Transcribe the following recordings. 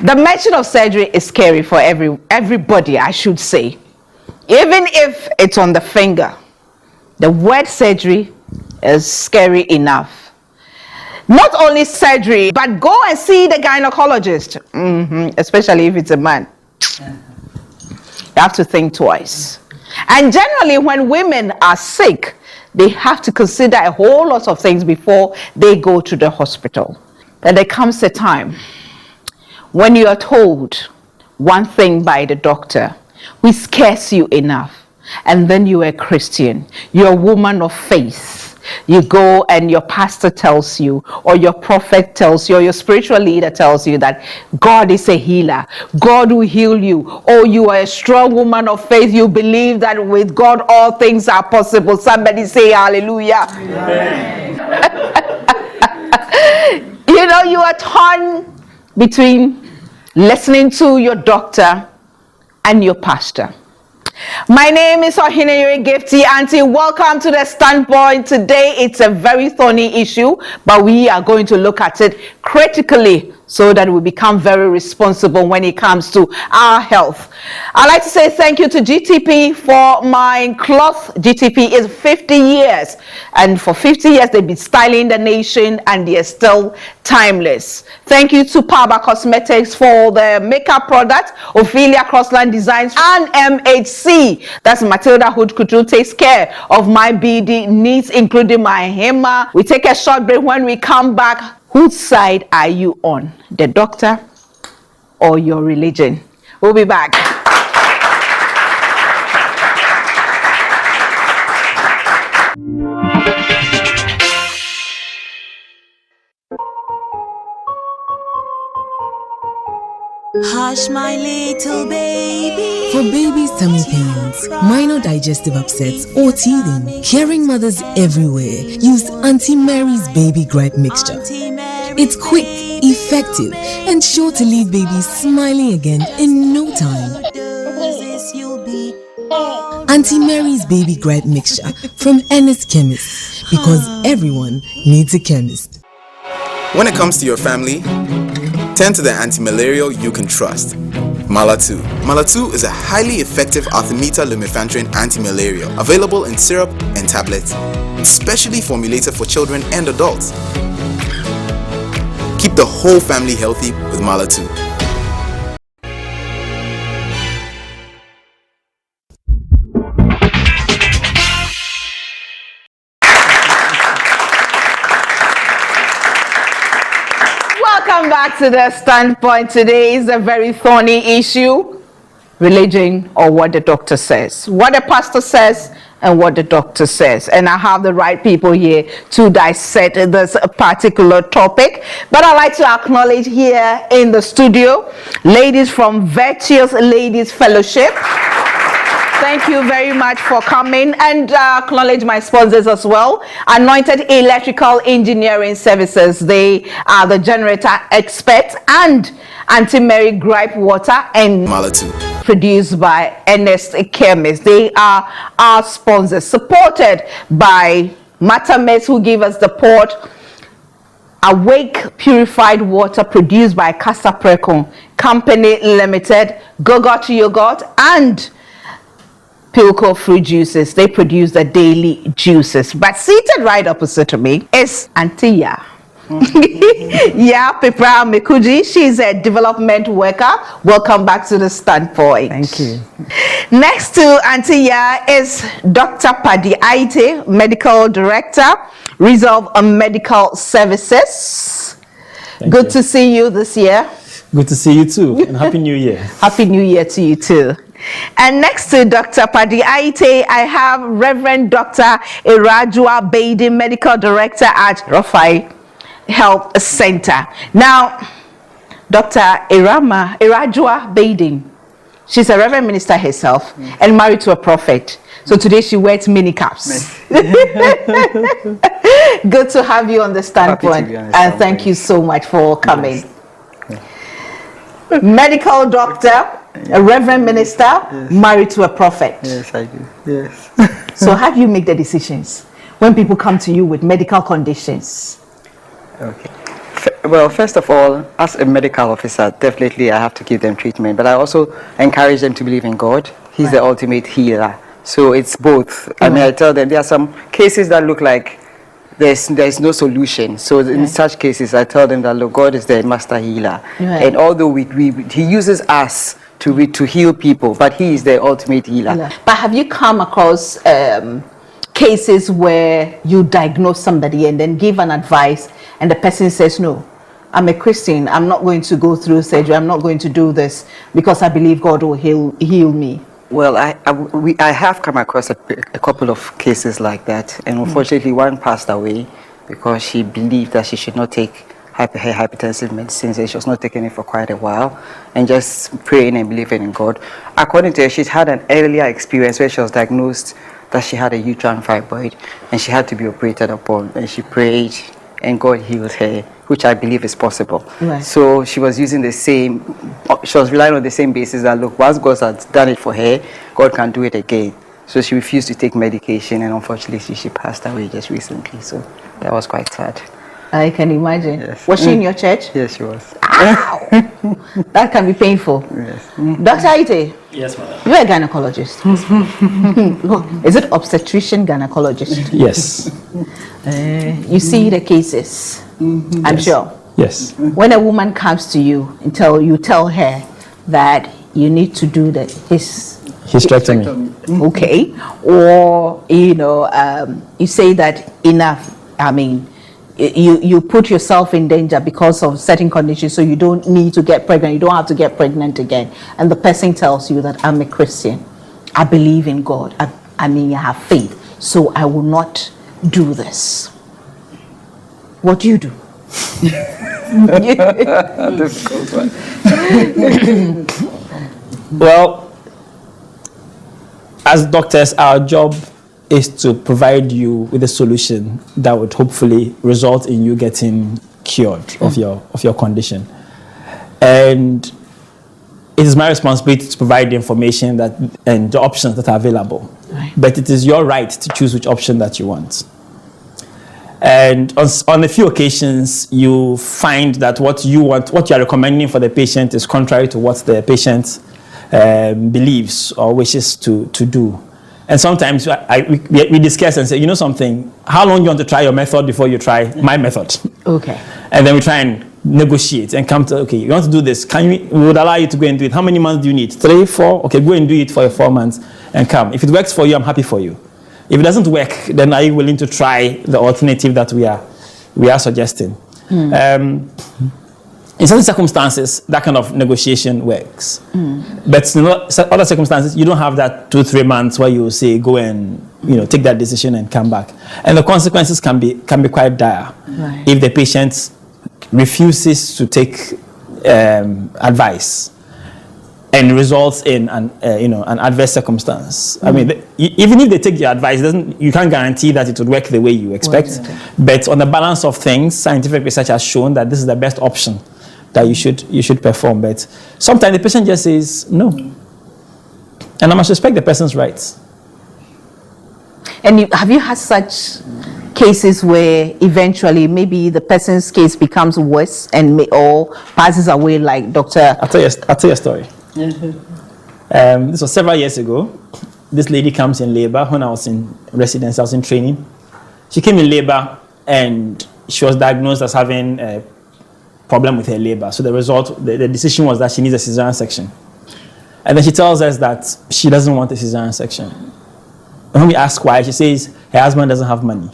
The mention of surgery is scary for everybody, I should say. Even if it's on the finger, the word surgery is scary enough. Not only surgery, but go and see the gynecologist, especially if it's a man. You have to think twice. And generally, when women are sick, they have to consider a whole lot of things before they go to the hospital. But there comes a time when you are told one thing by the doctor, which scares you enough, and then you are a Christian, you're a woman of faith. You go and your pastor tells you, or your prophet tells you, or your spiritual leader tells you that God is a healer. God will heal you. Oh, you are a strong woman of faith. You believe that with God all things are possible. Somebody say hallelujah. Amen. You know, you are torn between listening to your doctor and your pastor. My name is Gifty, Auntie. Welcome to the Standpoint. Today it's a very thorny issue, but we are going to look at it critically so that we become very responsible when it comes to our health. I'd like to say thank you to GTP for my cloth. GTP is 50 years, and for 50 years they've been styling the nation and they're still timeless. Thank you to Power Cosmetics for the makeup product, Ophelia Crossland Designs, and MHC. That's Matilda Hood Couture takes care of my BD needs, including my HEMA. We take a short break. When we come back, whose side are you on? The doctor or your religion? We'll be back. Hush, my little baby. For babies' tummy pains, minor digestive upsets, or teething, caring mothers everywhere use Auntie Mary's Baby Gripe Mixture. It's quick, effective, and sure to leave babies smiling again in no time. Auntie Mary's Baby Gripe Mixture from Ernest Chemist, because everyone needs a chemist. When it comes to your family, turn to the anti-malarial you can trust. Mala-2. Mala-2 is a highly effective artemether-lumefantrine anti-malarial available in syrup and tablets, specially formulated for children and adults. Keep the whole family healthy with Mala-2. Welcome back to the Standpoint. Today is a very thorny issue: religion or what the doctor says, what the pastor says and what the doctor says. And I have the right people here to dissect this particular topic. But I'd like to acknowledge here in the studio ladies from Virtuous Ladies Fellowship. Thank you very much for coming, and acknowledge my sponsors as well. Anointed Electrical Engineering Services. They are the generator experts, and Auntie Mary Gripe Water and Mala-2. Produced by Ernest Chemist. They are our sponsors, supported by Matames, who give us the port. Awake Purified Water, produced by Casa Precon Company Limited. Gogot Yogurt and Pilco Fruit Juices. They produce the daily juices. But seated right opposite to me is Auntie Ya. Yeah, Pipra Mekuji. She's a development worker. Welcome back to the Standpoint. Thank you. Next to Auntie Ya is Dr. Paddy Aite, Medical Director, Resolve Medical Services. Good to see you this year. Good to see you too, and Happy New Year. Happy New Year to you too. And next to Dr. Paddy Aite, I have Reverend Dr. Irajua Beidi, Medical Director at Rafai Health Center. Now, Dr. Irajua Beidi, she's a Reverend Minister herself and married to a prophet. So today she wears mini caps. Good to have you on the Standpoint, and thank you so much for coming. Yes. Medical doctor, a Reverend Minister, married to a prophet. Yes, I do. Yes. So how do you make the decisions when people come to you with medical conditions? Okay. Well, first of all, as a medical officer, definitely I have to give them treatment, but I also encourage them to believe in God. He's the ultimate healer. So it's both. I mean, I tell them there are some cases that look like there's no solution. So in such cases, I tell them that, look, God is the master healer. And although he uses us to heal people, but he is the ultimate healer. But have you come across cases where you diagnose somebody and then give an advice and the person says, no, I'm a Christian, I'm not going to go through surgery, I'm not going to do this because I believe God will heal me? Well, I have come across a couple of cases like that, and unfortunately one passed away because she believed that she should not take her hypertensive medicines, and she was not taking it for quite a while, and just praying and believing in God. According to her, she'd had an earlier experience where she was diagnosed that she had a uterine fibroid, and she had to be operated upon, and she prayed, and God healed her, which I believe is possible. So she was using she was relying on the same basis that, look, once God has done it for her, God can do it again. So she refused to take medication, and unfortunately she passed away just recently. So that was quite sad. I can imagine. Yes. Was she in your church? Yes, she was. Ow! That can be painful. Yes. Dr. Aite? Yes, madam. You're a gynecologist. Is it obstetrician gynecologist? Yes. You see the cases, I'm sure. Yes. When a woman comes to you and you tell her that you need to do Hysterectomy. okay, or you say that enough. I mean, you put yourself in danger because of certain conditions, so you don't need to get pregnant. You don't have to get pregnant again. And the person tells you that I'm a Christian, I believe in God. I mean, I have faith, so I will not do this. What do you do? Difficult one. Well, as doctors, our job is to provide you with a solution that would hopefully result in you getting cured of your condition. And it is my responsibility to provide the information and the options that are available. Right. But it is your right to choose which option that you want. And on a few occasions, you find that what you are recommending for the patient is contrary to what the patient believes or wishes to do. And sometimes we discuss and say, you know something, how long do you want to try your method before you try my method? Okay. And then we try and negotiate and come to, okay, you want to do this, we would allow you to go and do it. How many months do you need? 3, 4? Okay, go and do it for your 4 months and come. If it works for you, I'm happy for you. If it doesn't work, then are you willing to try the alternative that we are suggesting? In certain circumstances, that kind of negotiation works. But in other circumstances, you don't have that 2-3 months where you say, go and take that decision and come back. And the consequences can be quite dire. Right. If the patient refuses to take advice and results in an adverse circumstance. I mean, even if they take your advice, you can't guarantee that it would work the way you expect. But on the balance of things, scientific research has shown that this is the best option that you should perform. But sometimes the patient just says no, and I must respect the person's rights. And have you had such cases where eventually maybe the person's case becomes worse or passes away, like Dr. I'll tell you a story. This was several years ago. This lady comes in labor when I was in residence. I was in training. She came in labor and she was diagnosed as having a problem with her labor. So the decision was that she needs a cesarean section. And then she tells us that she doesn't want a cesarean section. And when we ask why, she says her husband doesn't have money.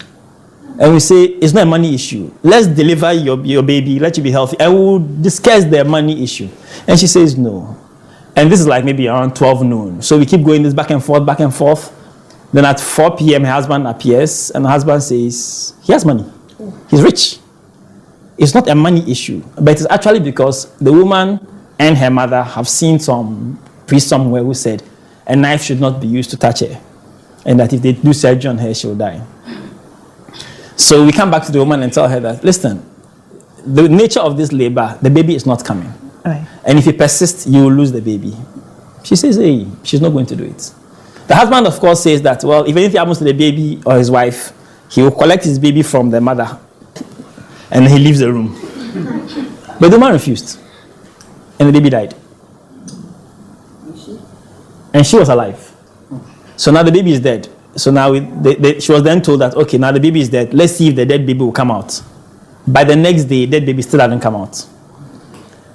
And we say, it's not a money issue. Let's deliver your baby, let you be healthy, and we'll discuss the money issue. And she says no. And this is like maybe around 12 noon. So we keep going this back and forth. Then at 4 p.m., her husband appears, and the husband says, he has money. He's rich. It's not a money issue, but it's actually because the woman and her mother have seen some priest somewhere who said a knife should not be used to touch her, and that if they do surgery on her, she will die. So we come back to the woman and tell her that, listen, the nature of this labor, the baby is not coming. Right. And if you persist, you will lose the baby. She says, hey, she's not going to do it. The husband, of course, says that, well, if anything happens to the baby or his wife, he will collect his baby from the mother and he leaves the room. But the woman refused. And the baby died. And she was alive. So now the baby is dead. So now she was then told that, okay, now the baby is dead. Let's see if the dead baby will come out. By the next day, dead baby still hadn't come out.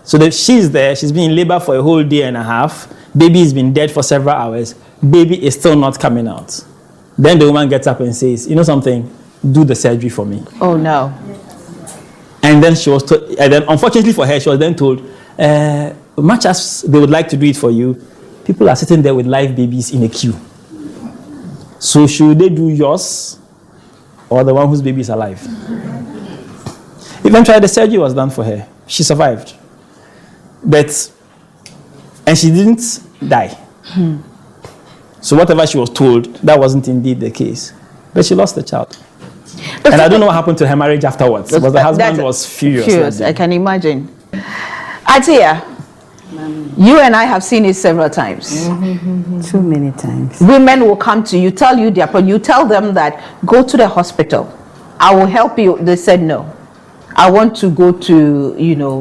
So she's there. She's been in labor for a whole day and a half. Baby has been dead for several hours. Baby is still not coming out. Then the woman gets up and says, you know something? Do the surgery for me. Oh, no. And then she was told, and then unfortunately for her, she was then told, much as they would like to do it for you, people are sitting there with live babies in a queue. So should they do yours or the one whose baby is alive? Eventually, the surgery was done for her. She survived. And she didn't die. So whatever she was told, that wasn't indeed the case. But she lost the child. And I don't know what happened to her marriage afterwards. Because the husband was furious. I can imagine. Atia, you and I have seen it several times. Too many times. Women will come to you, tell you their problem. You tell them that, go to the hospital. I will help you. They said no. I want to go to,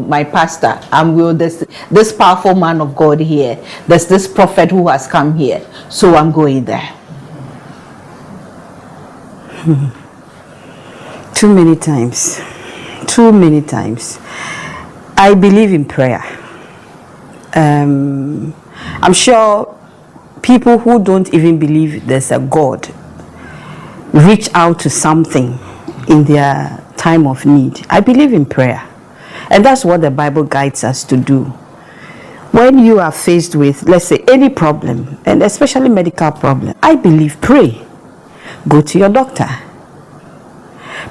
my pastor. I'm with this powerful man of God here. There's this prophet who has come here. So I'm going there. Too many times. Too many times. I believe in prayer. I'm sure people who don't even believe there's a God reach out to something in their time of need. I believe in prayer. And that's what the Bible guides us to do. When you are faced with, let's say, any problem, and especially medical problem, I believe pray. Go to your doctor.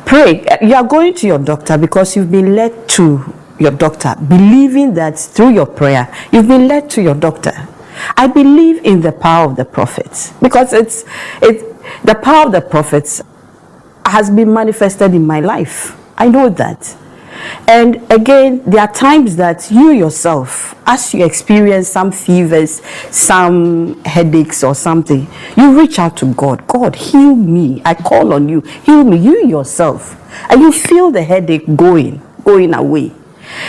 Pray. You are going to your doctor because you've been led to your doctor, believing that through your prayer, you've been led to your doctor. I believe in the power of the prophets because it's the power of the prophets has been manifested in my life. I know that. And again, there are times that you yourself, as you experience some fevers, some headaches or something, you reach out to God. God, heal me. I call on you. Heal me. You yourself. And you feel the headache going away.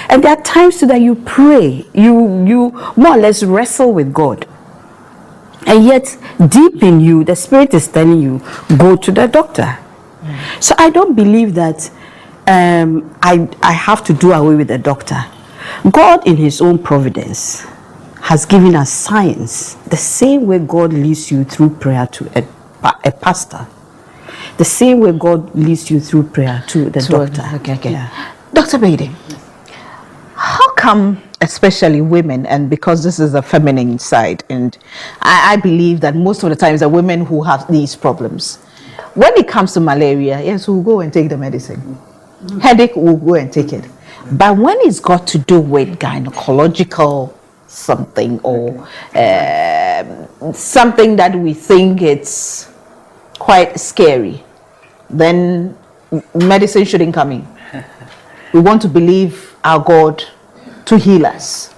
And there are times that you pray. You more or less wrestle with God. And yet, deep in you, the Spirit is telling you, go to the doctor. So I don't believe that I have to do away with the doctor. God in his own providence has given us science. The same way God leads you through prayer to a pastor. The same way God leads you through prayer to the doctor. Okay. Yeah. Dr. Beatty, how come especially women, and because this is a feminine side, and I believe that most of the times the women who have these problems, when it comes to malaria, yes, we'll go and take the medicine. Headache, we'll go and take it. But when it's got to do with gynecological something or something that we think it's quite scary, then medicine shouldn't come in. We want to believe our God to heal us.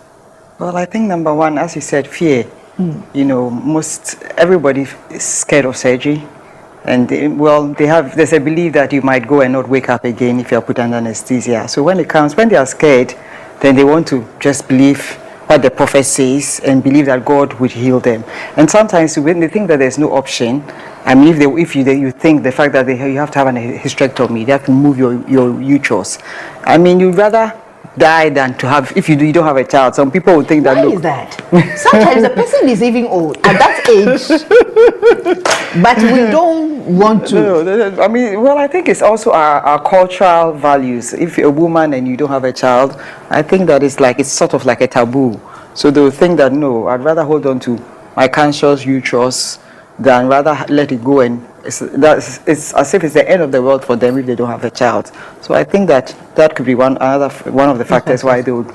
Well, I think number one, as you said, fear. Everybody is scared of surgery. And there's a belief that you might go and not wake up again if you're put under anesthesia. So when they are scared, then they want to just believe what the prophet says and believe that God would heal them. And sometimes when they think that there's no option, I mean, if you think the fact that you have to have a hysterectomy, they have to move your uterus. I mean, you'd rather die than to have, if you don't have a child. Some people would think that. Why is that? Sometimes the person is even old at that age, but we don't want to. No. I mean, I think it's also our cultural values. If you're a woman and you don't have a child, I think that it's sort of like a taboo. So they'll think that, no, I'd rather hold on to my cancerous uterus than rather let it go, and it's as if it's the end of the world for them if they don't have a child. So I think that could be one of the factors why they would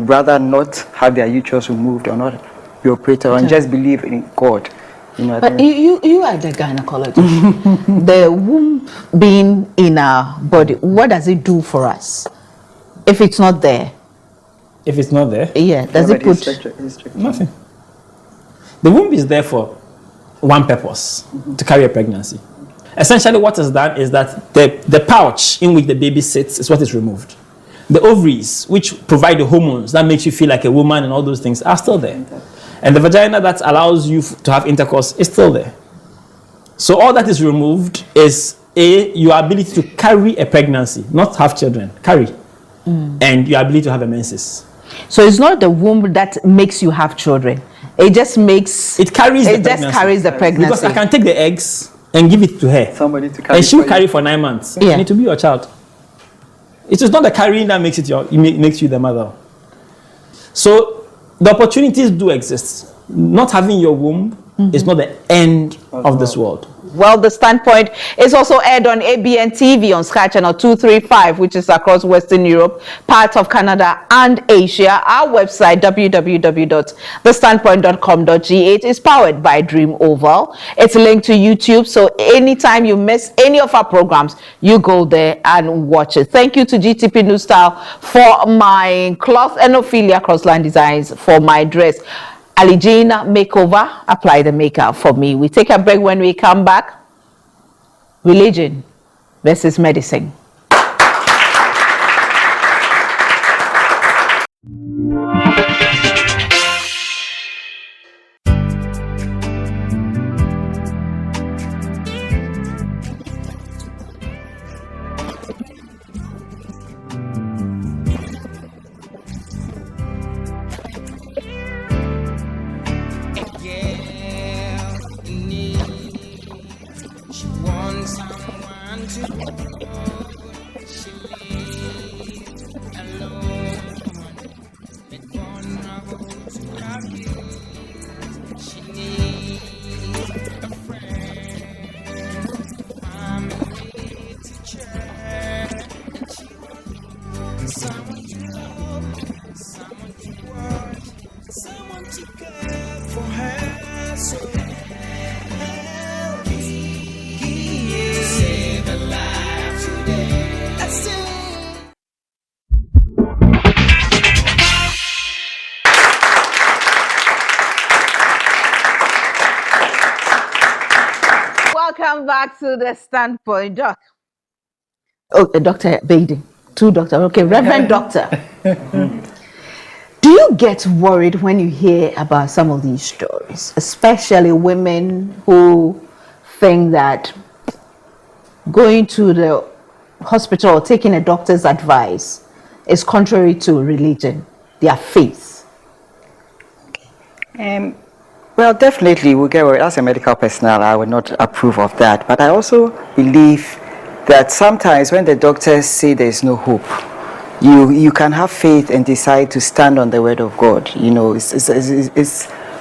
rather not have their uterus removed or not be operated and just believe in God. But you are the gynecologist. The womb being in our body, what does it do for us if it's not there? If it's not there? Yeah, does it put nothing? The womb is there for one purpose, to carry a pregnancy. Essentially what is done is that the pouch in which the baby sits is what is removed. The ovaries, which provide the hormones that makes you feel like a woman and all those things, are still there. And the vagina that allows you to have intercourse is still there. So all that is removed is your ability to carry a pregnancy, not have children, carry, and your ability to have a menses. So it's not the womb that makes you have children. It just carries the pregnancy. Because I can take the eggs and give it to her. Somebody to carry. And she will carry for 9 months. Yeah. You need to be your child. It is not the carrying that makes makes you the mother. So the opportunities do exist. Not having your womb is not the end of this world. Well, The Standpoint is also aired on ABN TV on Sky Channel 235, which is across Western Europe, parts of Canada and Asia. Our website, www.thestandpoint.com.gh, is powered by Dream Oval. It's linked to YouTube, so anytime you miss any of our programs, you go there and watch it. Thank you to GTP New Style for my cloth, and Ophelia Crossline Designs for my dress. Alijina Makeover, apply the makeup for me. We take a break. When we come back, religion versus medicine. Welcome back to The Standpoint, Doc. Oh, Dr. Baden. Two doctors. Okay, Reverend Doctor. Do you get worried when you hear about some of these stories, especially women who think that going to the hospital or taking a doctor's advice is contrary to religion, their faith? Well, definitely we get worried. As a medical personnel, I would not approve of that. But I also believe that sometimes when the doctors say there is no hope, you can have faith and decide to stand on the word of God. You know, it's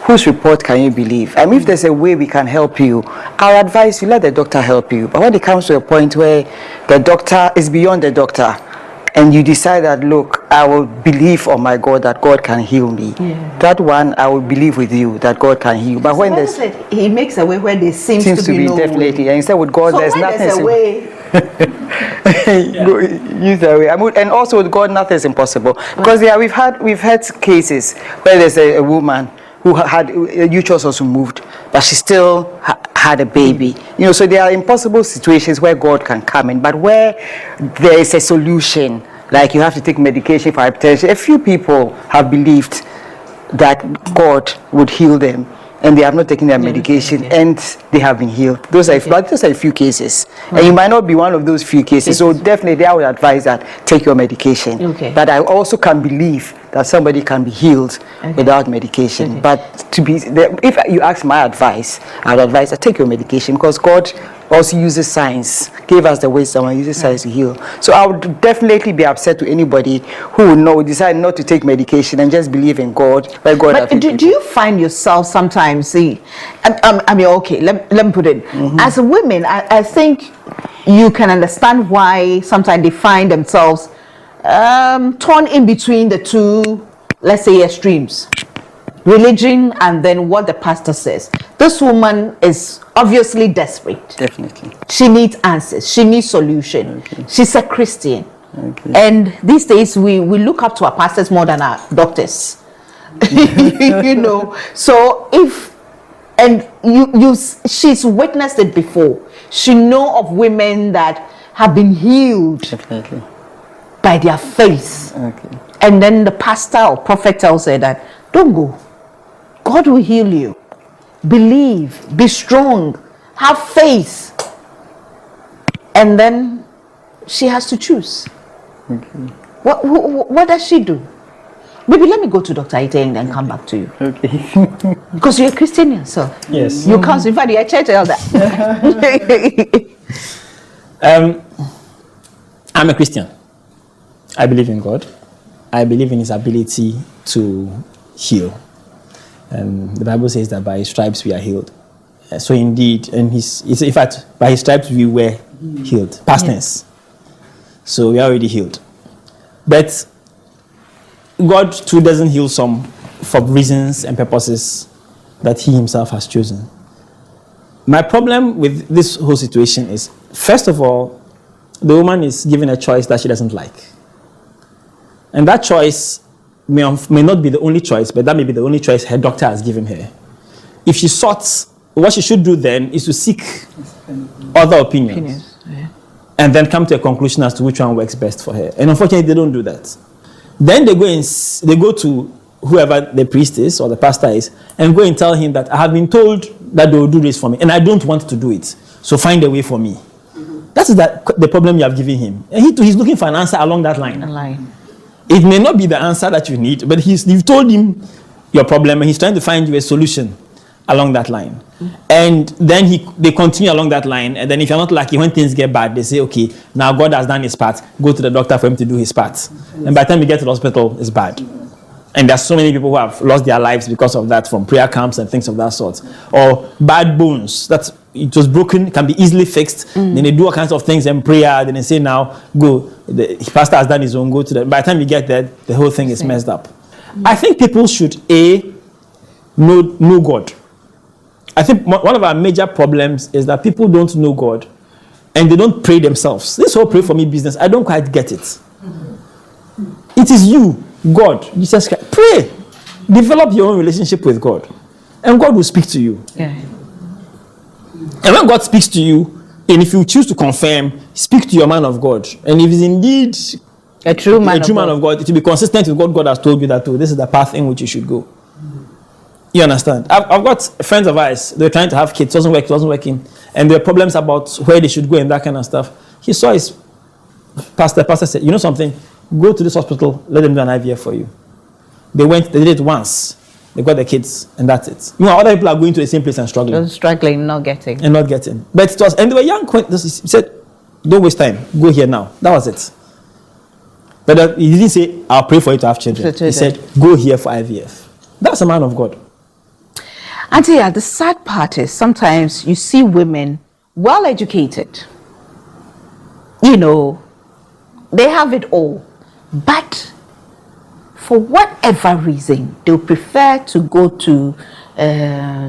whose report can you believe? I mean, if there's a way we can help you, I'll advise you, let the doctor help you. But when it comes to a point where the doctor is beyond the doctor, and you decide that, look, I will believe on my God that God can heal me. Yeah. That one, I will believe with you that God can heal. But so when there's... He makes a way where there seems to be no definitely. way. And instead with God, so there's nothing... There's a way... Use that way. And also with God, nothing is impossible. Because we've had cases where there's a woman who had uterus was removed, but she still had a baby. You know, so there are impossible situations where God can come in, but where there is a solution, like you have to take medication for hypertension. A few people have believed that God would heal them, and they have not taken their medication, and they have been healed. Those are a few cases, and you might not be one of those few cases. So definitely, I would advise that take your medication. Okay. But I also can believe that somebody can be healed without medication. But if you ask my advice, I would advise that take your medication, because God also uses science, gave us the wisdom and uses science to heal. So I would definitely be upset to anybody who would decide not to take medication and just believe in God. But do you find yourself sometimes, let me put it, as a woman, I think you can understand why sometimes they find themselves torn in between the two, let's say, extremes. Religion and then what the pastor says. This woman is obviously desperate. Definitely. She needs answers. She needs solution. Okay. She's a Christian. Okay. And these days we look up to our pastors more than our doctors. You know. So she's witnessed it before. She know of women that have been healed. Definitely. by their faith. Okay. And then the pastor or prophet tells her that, don't go. God will heal you. Believe, be strong, have faith. And then she has to choose. Okay. What does she do? Maybe let me go to Dr. Ite and then come back to you. Okay. Because you're a Christian yourself. Yes. You can't, in fact, you're a church elder. I'm a Christian. I believe in God. I believe in his ability to heal. The Bible says that by his stripes we are healed. So indeed, in fact, by his stripes we were healed. Past tense. So we are already healed. But God too doesn't heal some for reasons and purposes that he himself has chosen. My problem with this whole situation is, first of all, the woman is given a choice that she doesn't like. And that choice may not be the only choice, but that may be the only choice her doctor has given her. If she sought, what she should do then is to seek other opinions. Yeah. And then come to a conclusion as to which one works best for her. And unfortunately, they don't do that. Then they go to whoever the priest is or the pastor is and go and tell him that I have been told that they will do this for me and I don't want to do it. So find a way for me. That is the problem you have given him. And he's looking for an answer along that line. It may not be the answer that you need, but you've told him your problem and he's trying to find you a solution along that line. And then they continue along that line, and then if you're not lucky, when things get bad, they say, okay, now God has done his part, go to the doctor for him to do his part. And by the time you get to the hospital, it's bad. And there's so many people who have lost their lives because of that, from prayer camps and things of that sort. Or bad bones, that it was broken, can be easily fixed. Then they do all kinds of things in prayer, then they say, now, go, the pastor has done his own, go to the... By the time you get there, the whole thing is messed up. I think people should, know God. I think one of our major problems is that people don't know God and they don't pray themselves. This whole pray for me business, I don't quite get it. It is you, God, Jesus Christ. Pray. Develop your own relationship with God. And God will speak to you. Yeah. And when God speaks to you, and if you choose to confirm, speak to your man of God. And if he's indeed a true man of God, it will be consistent with what God has told you that this is the path in which you should go. You understand? I've got friends of ours, they're trying to have kids, it wasn't working. And there are problems about where they should go and that kind of stuff. He saw his pastor said, you know something? Go to this hospital, let them do an IVF for you. They did it once. They got the kids, and that's it. You know, other people are going to the same place and struggling. Struggling, not getting. But it was, and they were young. He said, don't waste time. Go here now. That was it. But he didn't say, I'll pray for you to have children. He said, go here for IVF. That's a man of God. And yeah, the sad part is sometimes you see women well educated. You know, they have it all. But for whatever reason, they'll prefer to go to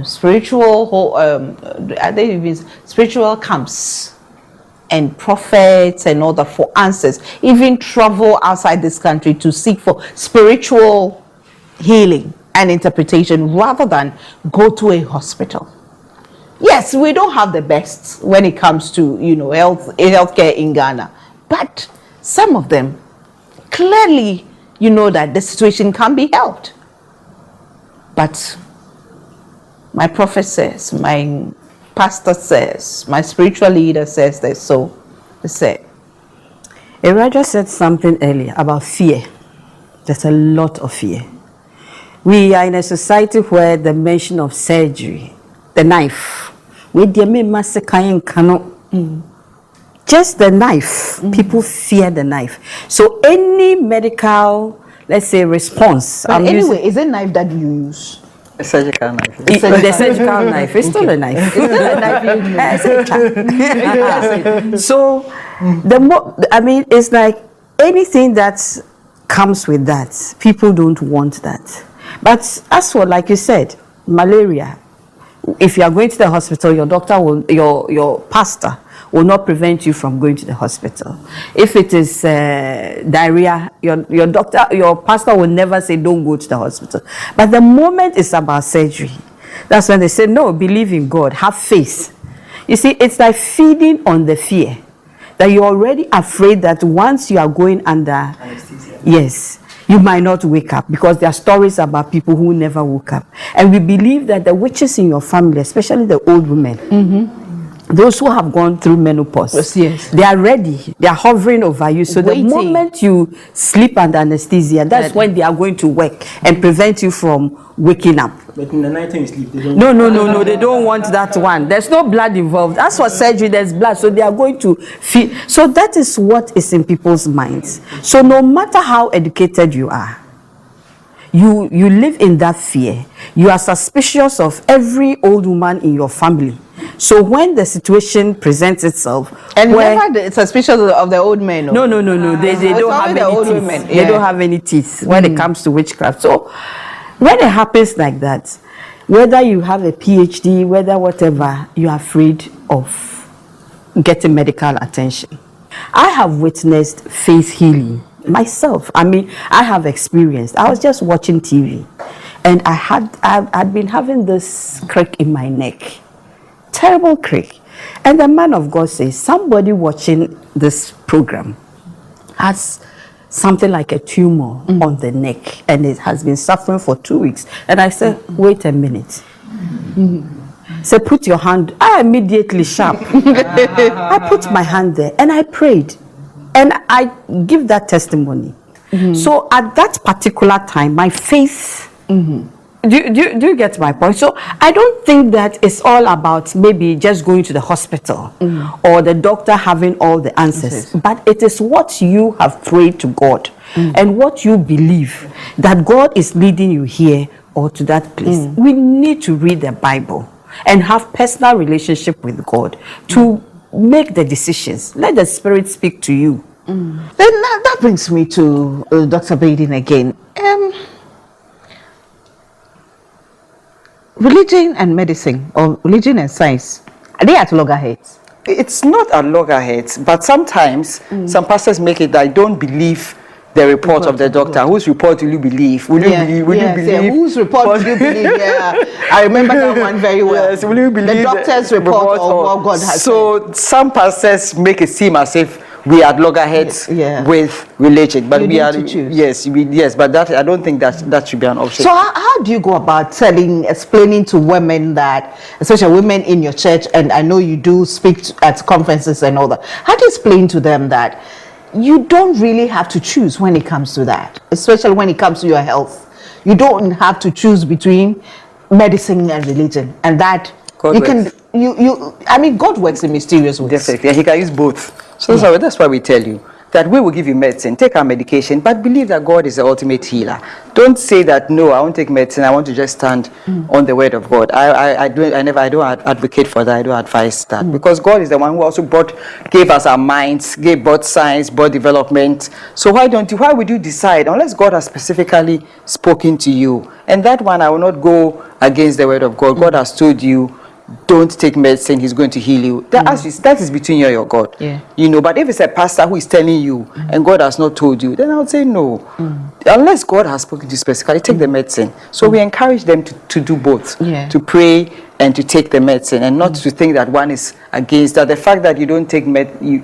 spiritual camps and prophets and all that for answers. Even travel outside this country to seek for spiritual healing and interpretation rather than go to a hospital. Yes, we don't have the best when it comes to, healthcare in Ghana. But some of them, clearly, you know that the situation can be helped. But my prophet says, my pastor says, my spiritual leader says this. So they say. Elijah said something earlier about fear. There's a lot of fear. We are in a society where the mention of surgery, the knife, just the knife, people fear the knife. So any medical, let's say, response. But anyway, is it knife that you use? A surgical knife. The surgical knife. It's still a knife. It's still a knife. So it's like anything that comes with that, people don't want that. But as for, like you said, malaria, if you are going to the hospital, your doctor will, your pastor will not prevent you from going to the hospital. If it is diarrhea, your doctor, your pastor will never say don't go to the hospital. But the moment it's about surgery, that's when they say no, believe in God, have faith. You see, it's like feeding on the fear. that you're already afraid that once you are going under anesthesia, yes, you might not wake up, because there are stories about people who never woke up. And we believe that the witches in your family, especially the old women, those who have gone through menopause, yes, they are ready. They are hovering over you. So waiting. The moment you sleep under anesthesia, that's when they are going to work and prevent you from waking up. But in the night time you sleep, they don't. No, they don't want that one. There's no blood involved. As for surgery, there's blood, so they are going to feel. So that is what is in people's minds. So no matter how educated you are, you live in that fear. You are suspicious of every old woman in your family. So when the situation presents itself, and never suspicious of the old men. No. They don't have any teeth. Women. They don't have any teeth when it comes to witchcraft. So when it happens like that, whether you have a PhD, whether whatever, you are afraid of getting medical attention. I have witnessed faith healing myself. I mean, I have experienced. I was just watching TV, and I'd been having this crick in my neck. Terrible crick. And the man of God says, somebody watching this program has something like a tumor on the neck, and it has been suffering for 2 weeks. And I said, wait a minute. So put your hand. I immediately sharp. I put my hand there and I prayed, and I give that testimony. So at that particular time, my faith. Do you get my point? So I don't think that it's all about maybe just going to the hospital or the doctor having all the answers, but it is what you have prayed to God and what you believe that God is leading you here or to that place. We need to read the Bible and have personal relationship with God to make the decisions. Let the Spirit speak to you. Then that brings me to Dr. Baden again. Religion and medicine, or religion and science, are they at loggerheads? It's not at loggerheads, but sometimes some pastors make it that I don't believe the report of the doctor. Whose report will you believe? Will you believe? Whose report will you believe? Yeah, I remember that one very well. Yes, will you believe the doctor's report or what God has said? So some pastors make it seem as if we are loggerheads with religion, but we are yes, but that I don't think that should be an option. So how do you go about explaining to women that, especially women in your church, and I know you do speak at conferences and all that, how do you explain to them that you don't really have to choose when it comes to that, especially when it comes to your health? You don't have to choose between medicine and religion, and that God works in mysterious ways. Definitely, He can use both. So that's why we tell you that we will give you medicine, take our medication, but believe that God is the ultimate healer. Don't say that, no, I won't take medicine, I want to just stand on the word of God. I don't advocate for that, I don't advise that, because God is the one who also gave us our minds, brought science, brought development. So why would you decide, unless God has specifically spoken to you? And that one, I will not go against the word of God. God has told you, don't take medicine, He's going to heal you. That is between you and your God. Yeah. But if it's a pastor who is telling you and God has not told you, then I would say no. Unless God has spoken to you specifically, take the medicine. So we encourage them to do both, to pray and to take the medicine, and not to think that one is against that. The fact that you don't take you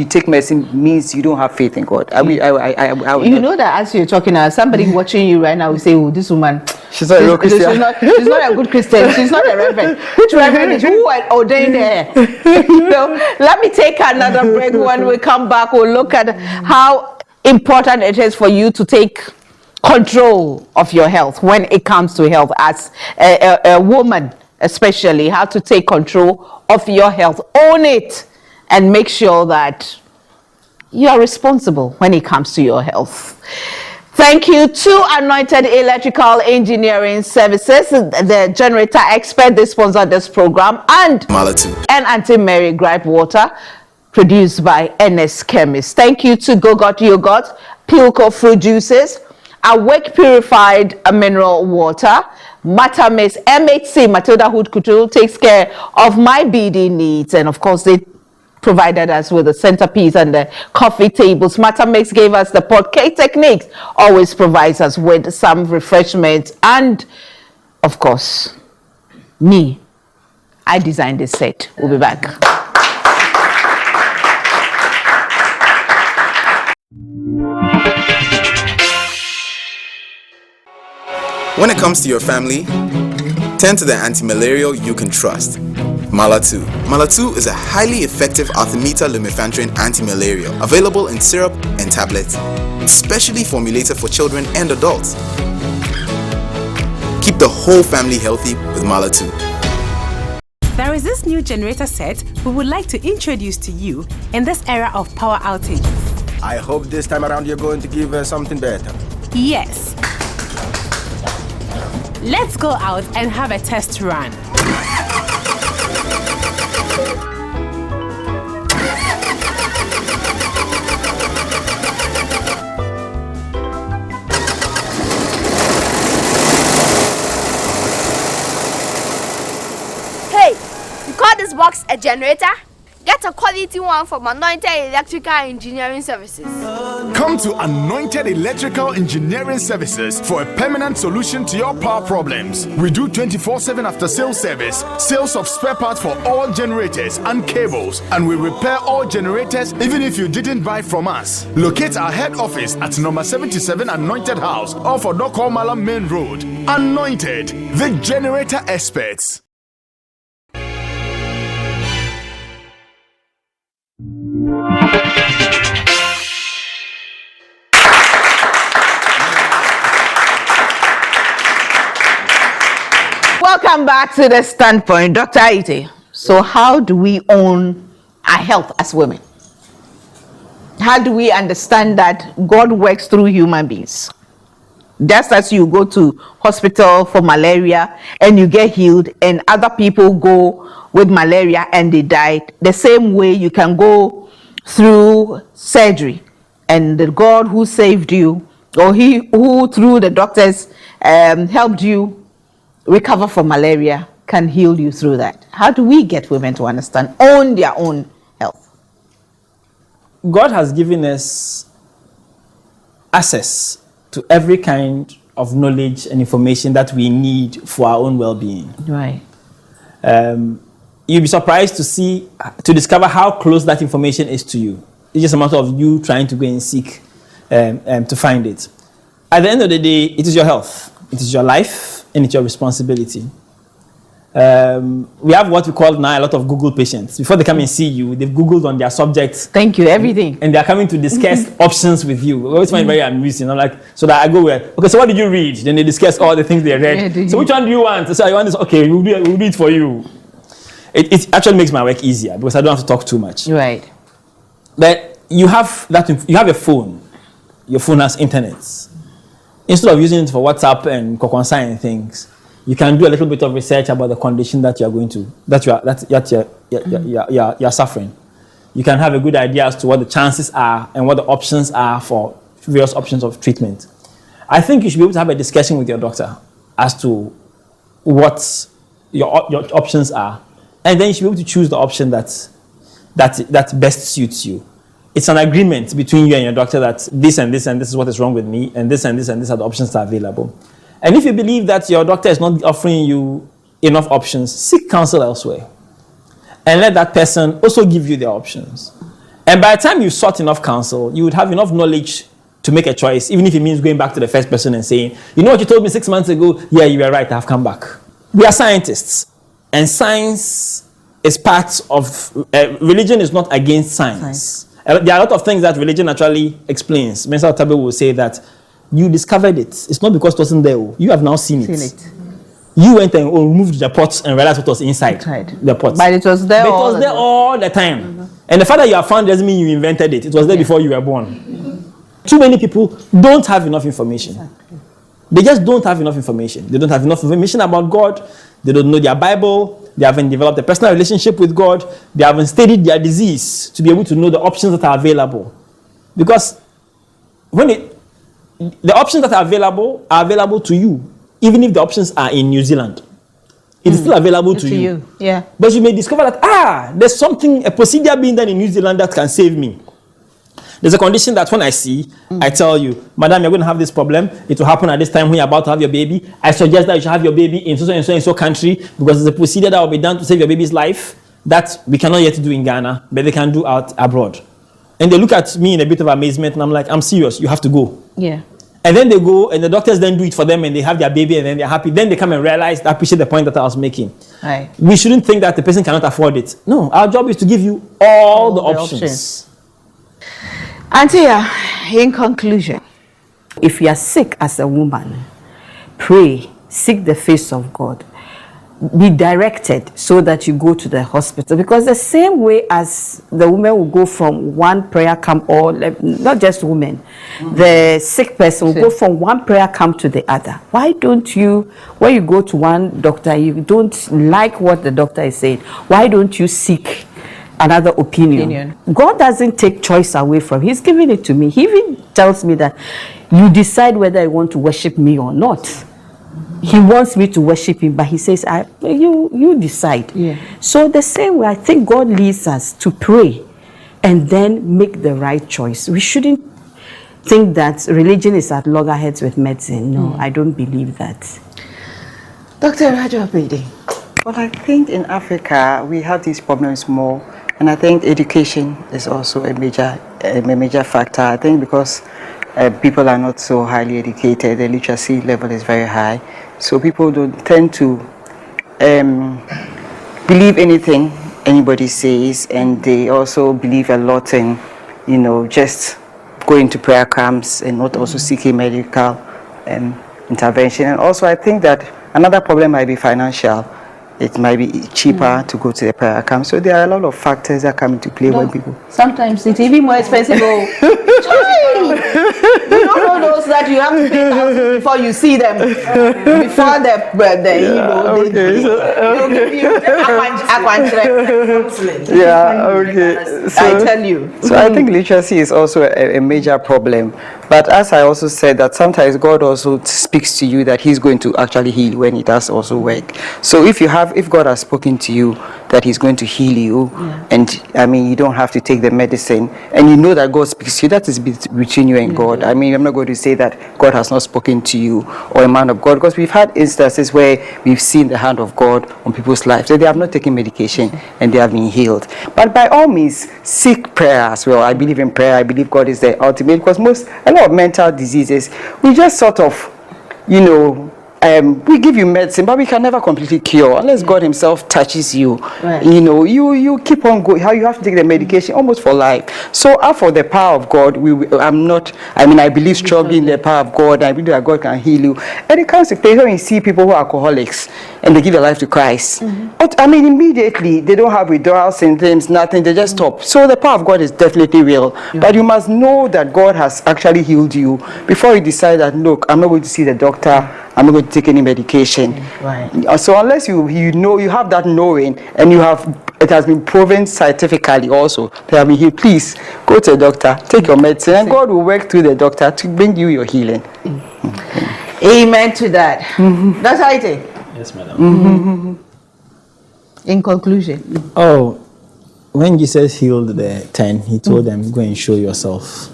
take medicine means you don't have faith in God. You know that as you're talking now, somebody watching you right now will say, "Oh, this woman, she's not a real Christian. She's not a good Christian. She's not a reverend. Which reverend is who ordained her?" Let me take another break. When we come back, we'll look at how important it is for you to take control of your health when it comes to health as a woman, especially how to take control of your health, own it, and make sure that you are responsible when it comes to your health. Thank you to Anointed Electrical Engineering Services, the generator expert. They sponsored this program, and Auntie Mary Gripe Water, produced by NS Chemist. Thank you to Go-Got Yogurt, Pilco Fruit Juices, Awake Purified Mineral Water, Matamix, MHC, Matilda Hood Couture takes care of my BD needs, and of course they provided us with the centerpiece and the coffee tables. Matamix gave us the portrait techniques, always provides us with some refreshment, and of course, I designed this set. We'll be back. When it comes to your family, turn to the anti-malarial you can trust. Mala 2. Mala 2 is a highly effective artemether-lumefantrine anti-malarial available in syrup and tablets, specially formulated for children and adults. Keep the whole family healthy with Mala 2. There is this new generator set we would like to introduce to you in this era of power outages. I hope this time around you're going to give us something better. Yes. Let's go out and have a test run. Call this box a generator? Get a quality one from Anointed Electrical Engineering Services. Come to Anointed Electrical Engineering Services for a permanent solution to your power problems. We do 24/7 after sales service, sales of spare parts for all generators and cables, and we repair all generators even if you didn't buy from us. Locate our head office at number 77 Anointed House off of Dokomala Main Road. Anointed, the generator experts. Welcome back to the standpoint, Dr. Ite. So how do we own our health as women? How do we understand that God works through human beings? Just as you go to hospital for malaria and you get healed, and other people go with malaria and they died, the same way you can go through surgery and the God who saved you, or he who through the doctors helped you recover from malaria, can heal you through that. How do we get women to understand, own their own health? God has given us access to every kind of knowledge and information that we need for our own well-being. Right. You'll be surprised to discover how close that information is to you. It's just a matter of you trying to go and seek to find it. At the end of the day, it is your health, it is your life, and it's your responsibility. We have what we call now a lot of Google patients. Before they come and see you, they've Googled on their subjects. Thank you, everything. And they're coming to discuss options with you. We always find it very amusing. I'm like, so that I go where? Okay, so what did you read? Then they discuss all the things they read. Yeah, so which one do you want? So I want this. Okay, we'll do it for you. It actually makes my work easier because I don't have to talk too much. Right. But you have a phone. Your phone has internet. Instead of using it for WhatsApp and Kokonsa and things, you can do a little bit of research about the condition that you are going to, you're suffering. You can have a good idea as to what the chances are and what the options are for various options of treatment. I think you should be able to have a discussion with your doctor as to what your options are, and then you should be able to choose the option that best suits you. It's an agreement between you and your doctor that this and this and this is what is wrong with me, and this and this and this are the options that are available. And if you believe that your doctor is not offering you enough options, seek counsel elsewhere. And let that person also give you their options. And by the time you've sought enough counsel, you would have enough knowledge to make a choice, even if it means going back to the first person and saying, you know what you told me 6 months ago? Yeah, you were right, I have come back. We are scientists. And science is part of, religion is not against science. There are a lot of things that religion actually explains. Mr. Tabe will say that you discovered it. It's not because it wasn't there. You have now seen it. You went and removed the pots and realized what was inside the pots. But it was there, all the time. Mm-hmm. And the fact that you have found doesn't mean you invented it. It was there before you were born. Mm-hmm. Too many people don't have enough information. Exactly. They just don't have enough information. They don't have enough information about God. They don't know their Bible. They haven't developed a personal relationship with God. They haven't studied their disease to be able to know the options that are available. Because the options that are available to you, even if the options are in New Zealand. It's still available to you. Yeah. But you may discover that, there's a procedure being done in New Zealand that can save me. There's a condition that when I see, I tell you, madam, you're going to have this problem. It will happen at this time when you're about to have your baby. I suggest that you should have your baby in so country because there's a procedure that will be done to save your baby's life that we cannot yet do in Ghana, but they can do out abroad. And they look at me in a bit of amazement, and I'm like, I'm serious, you have to go. Yeah. And then they go and the doctors then do it for them and they have their baby and then they're happy. Then they come and realize, appreciate the point that I was making. Right. We shouldn't think that the person cannot afford it. No, our job is to give you all the options. Auntie, in conclusion, if you are sick as a woman, pray, seek the face of God. Be directed so that you go to the hospital, because the same way as the woman will go from one prayer camp, or not just women, the sick person will go from one prayer camp to the other. Why don't you, when you go to one doctor, you don't like what the doctor is saying, why don't you seek another opinion? God doesn't take choice away from He's giving it to me. He even tells me that you decide whether you want to worship me or not. He wants me to worship Him, but He says, you decide. Yeah. So the same way, I think God leads us to pray and then make the right choice. We shouldn't think that religion is at loggerheads with medicine. No, I don't believe that. Dr. Rajapedi. Well, I think in Africa, we have these problems more. And I think education is also a major factor. I think because people are not so highly educated, the literacy level is very high. So people don't tend to believe anything anybody says, and they also believe a lot in, just going to prayer camps and not also seeking medical intervention. And also I think that another problem might be financial. It might be cheaper to go to the prayer camp. So there are a lot of factors that come into play when people... Sometimes it's even more expensive. You don't know those that you have to pay thousands before you see them. Before I tell you. So I think literacy is also a major problem. But as I also said, that sometimes God also speaks to you that He's going to actually heal when it does also work. So if God has spoken to you that He's going to heal you, and you don't have to take the medicine, and you know that God speaks to you, that is between you and God. I'm not going to say that God has not spoken to you or a man of God, because we've had instances where we've seen the hand of God on people's lives. So they have not taken medication and they have been healed. But by all means, seek prayer as well. I believe in prayer. I believe God is the ultimate, because a lot of mental diseases, we just sort of, we give you medicine, but we can never completely cure unless God Himself touches you. Right. You keep on going. How you have to take the medication almost for life. So, for the power of God, I believe strongly in the power of God. I believe that God can heal you. And it comes to place when you see people who are alcoholics and they give their life to Christ. But immediately they don't have withdrawal symptoms, nothing. They just stop. So the power of God is definitely real. But you must know that God has actually healed you before you decide that, look, I'm not going to see the doctor. I'm not going to take any medication. Right. So unless you have that knowing, and it has been proven scientifically also that have been healed, please go to a doctor, take your medicine, and God will work through the doctor to bring you your healing. Amen to that. That's how I take. Yes, madam. In conclusion. When Jesus healed the 10, He told them, go and show yourself.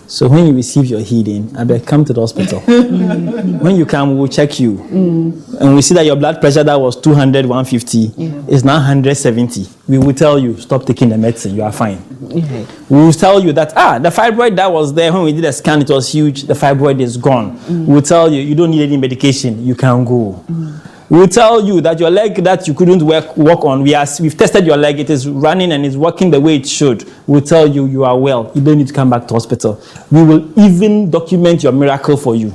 So when you receive your healing, I better come to the hospital. When you come, we'll check you. And we see that your blood pressure that was 200, 150 is now 170. We will tell you, stop taking the medicine, you are fine. We will tell you that, the fibroid that was there when we did a scan, it was huge, the fibroid is gone. We will tell you, you don't need any medication, you can go. We will tell you that your leg that you couldn't walk on, we've tested your leg, it is running and is working the way it should. We will tell you, you are well, you don't need to come back to hospital. We will even document your miracle for you.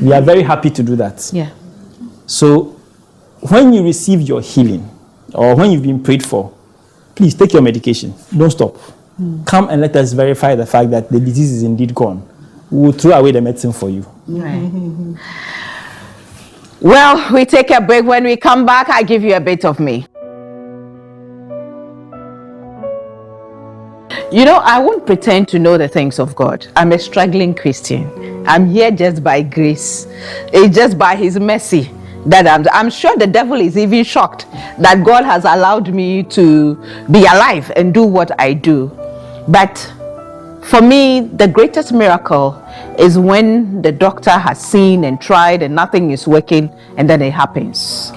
We are very happy to do that. Yeah. So, when you receive your healing, or when you've been prayed for, please take your medication. Don't stop. Come and let us verify the fact that the disease is indeed gone. We will throw away the medicine for you. Right. Well, we take a break. When we come back, I give you a bit of me. I won't pretend to know the things of God. I'm a struggling Christian. I'm here just by grace. It's just by His mercy that I'm sure the devil is even shocked that God has allowed me to be alive and do what I do. But for me, the greatest miracle is when the doctor has seen and tried and nothing is working, and then it happens.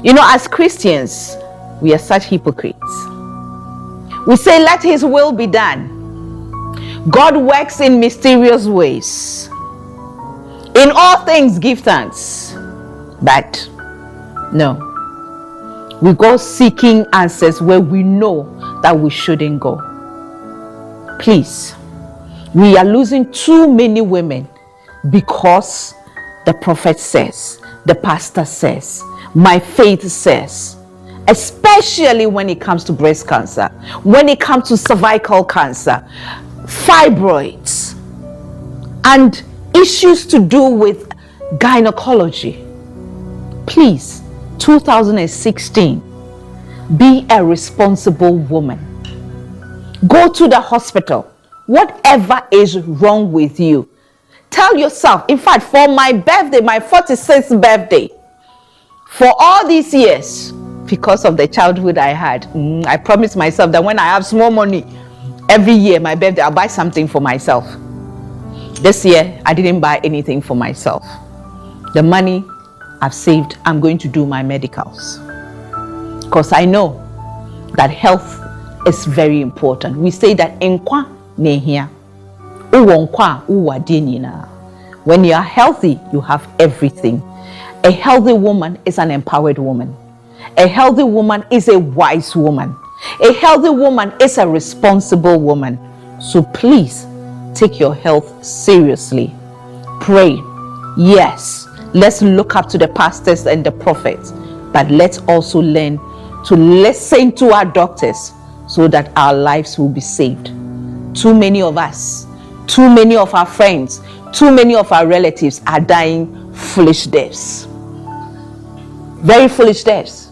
As Christians, we are such hypocrites. We say, let His will be done. God works in mysterious ways. In all things, give thanks. But no, we go seeking answers where we know that we shouldn't go. Please, we are losing too many women because the prophet says, the pastor says, my faith says, especially when it comes to breast cancer, when it comes to cervical cancer, fibroids, and issues to do with gynecology. Please, 2016, be a responsible woman. Go to the hospital. Whatever is wrong with you, tell yourself. In fact, for my birthday, my 46th birthday, for all these years, because of the childhood I had, I promised myself that when I have small money, every year, my birthday, I'll buy something for myself. This year, I didn't buy anything for myself. The money I've saved, I'm going to do my medicals. Because I know that health is very important. We say that enkwa nehia. When you are healthy, you have everything. A healthy woman is an empowered woman. A healthy woman is a wise woman. A healthy woman is a responsible woman. So please take your health seriously. Pray. Yes, let's look up to the pastors and the prophets, but let's also learn to listen to our doctors so that our lives will be saved. Too many of us, too many of our friends, too many of our relatives are dying foolish deaths. Very foolish deaths.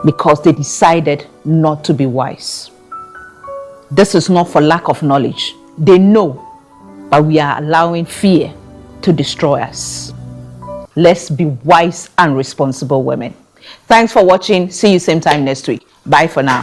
Because they decided not to be wise. This is not for lack of knowledge. They know, but we are allowing fear to destroy us. Let's be wise and responsible women. Thanks for watching. See you same time next week. Bye for now.